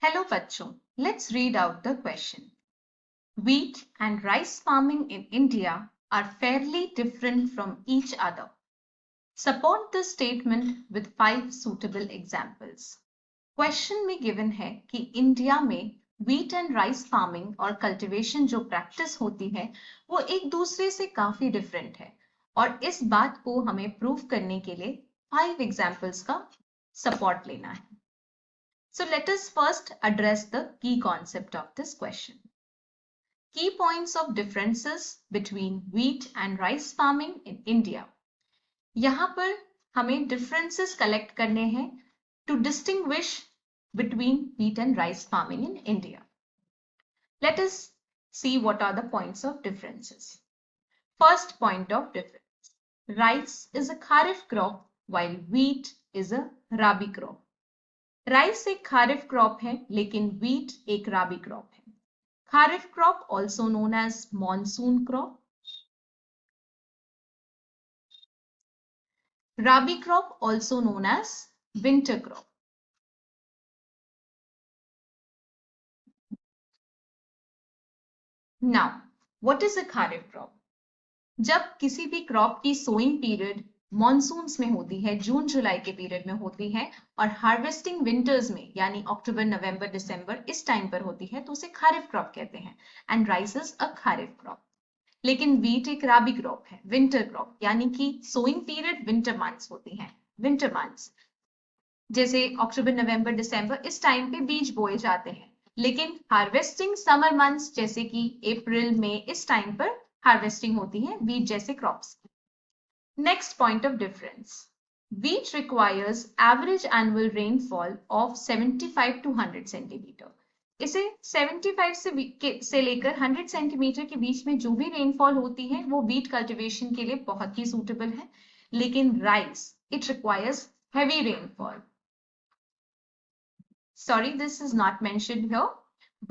Hello bachcho, let's read out the question. Wheat and rice farming in India are fairly different from each other. Support the statement with 5 suitable examples. Question में given है कि India में wheat and rice farming और cultivation जो practice होती है वो एक दूसरे से काफी डिफरेंट है और इस बात को हमें प्रूव करने के लिए 5 एग्जाम्पल्स का सपोर्ट लेना है. So let us first address the key concept of this question. Key points of differences between wheat and rice farming in India. यहाँ पर हमें differences collect करने हैं to distinguish between wheat and rice farming in India. Let us see what are the points of differences. First point of difference. Rice is a kharif crop while wheat is a rabi crop. Rice एक kharif crop है लेकिन wheat एक rabi crop है. Kharif crop also known as monsoon crop. Rabi crop also known as winter crop. Now what is a kharif crop? जब किसी भी crop की sowing period monsoons में होती है, जून जुलाई के पीरियड में होती है और हार्वेस्टिंग विंटर्स में यानी अक्टूबर नवंबर दिसंबर इस टाइम पर होती है तो उसे खारिफ क्रॉप कहते हैं. And rice is a kharif crop. लेकिन व्हीट एक राबी क्रॉप है, विंटर क्रॉप, यानी कि सोइंग पीरियड विंटर मंथ्स होती हैं. विंटर मंथ्स जैसे अक्टूबर नवंबर दिसंबर इस टाइम पे बीज बोए जाते हैं, लेकिन हार्वेस्टिंग समर मंथ्स जैसे कि अप्रैल मई इस टाइम पर हार्वेस्टिंग होती है व्हीट जैसे crops. Next point of difference. Wheat requires average annual rainfall of 75 to 100 centimetre. इसे 75 से लेकर 100 सेंटीमीटर के बीच में जो भी रेनफॉल होती है वो व्हीट कल्टीवेशन के लिए बहुत ही सूटेबल है. लेकिन rice it requires heavy rainfall. Sorry, this is not mentioned here,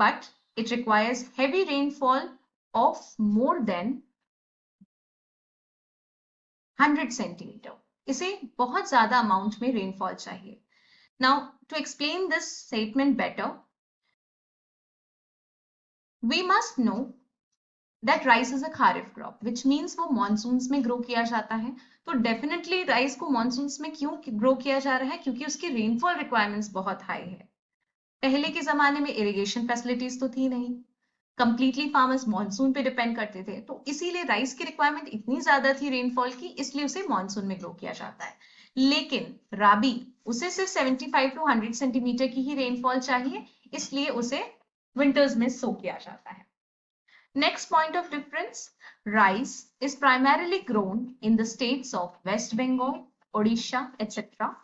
but it requires heavy rainfall of more than 100 centimetre. इसे बहुत ज्यादा अमाउंट में रेनफॉल चाहिए. Now to explain this statement better, we must know that rice is a kharif crop which means वो monsoons में grow किया जाता है. तो डेफिनेटली राइस को मॉनसून्स में क्यों ग्रो किया जा रहा है? क्योंकि उसकी रेनफॉल रिक्वायरमेंट्स बहुत हाई है. पहले के जमाने में इरिगेशन फैसिलिटीज तो थी नहीं, कंप्लीटली फार्मर्स मॉनसून पे डिपेंड करते थे, तो इसीलिए राइस की रिक्वायरमेंट इतनी ज्यादा थी रेनफॉल की, इसलिए उसे मॉनसून में ग्रो किया जाता है. लेकिन राबी उसे सिर्फ 75 टू 100 सेंटीमीटर की ही रेनफॉल चाहिए, इसलिए उसे विंटर्स में सो किया जाता है. Next point of difference. Rice is primarily grown in the states of West Bengal, Odisha etcetera,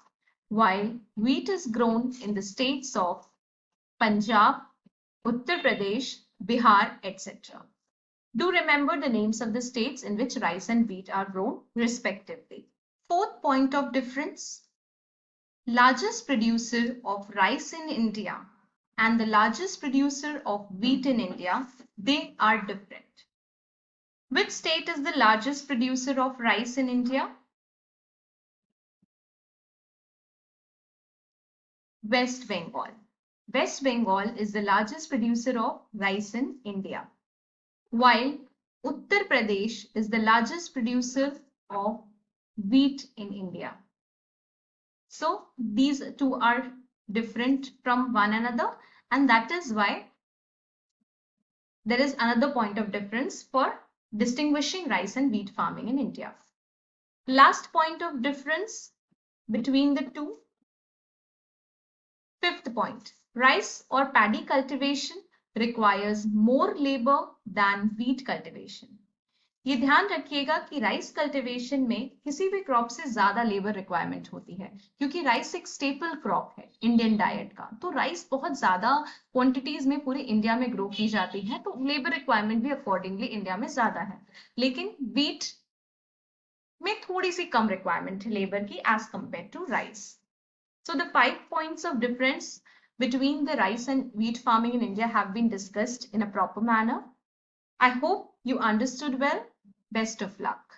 while wheat is grown in the states of Punjab, Uttar Pradesh, Bihar, etc. Do remember the names of the states in which rice and wheat are grown respectively. Fourth point of difference. Largest producer of rice in India and the largest producer of wheat in India, they are different. Which state is the largest producer of rice in India? West Bengal. West Bengal is the largest producer of rice in India, while Uttar Pradesh is the largest producer of wheat in India. So these two are different from one another, and that is why there is another point of difference for distinguishing rice and wheat farming in India. Last point of difference between the two. Fifth point, rice or paddy cultivation requires more labor than wheat cultivation. ये ध्यान रखिएगा कि rice cultivation में किसी भी crop से ज्यादा labour requirement होती है, क्योंकि राइस एक स्टेपल क्रॉप है इंडियन डाइट का. तो राइस बहुत ज्यादा क्वांटिटीज में पूरे इंडिया में ग्रो की जाती है, तो लेबर रिक्वायरमेंट भी अकॉर्डिंगली इंडिया में ज्यादा है. लेकिन व्हीट में थोड़ी सी कम रिक्वायरमेंट है लेबर की as compare to rice. So the 5 points of difference between the rice and wheat farming in India have been discussed in a proper manner. I hope you understood well. Best of luck.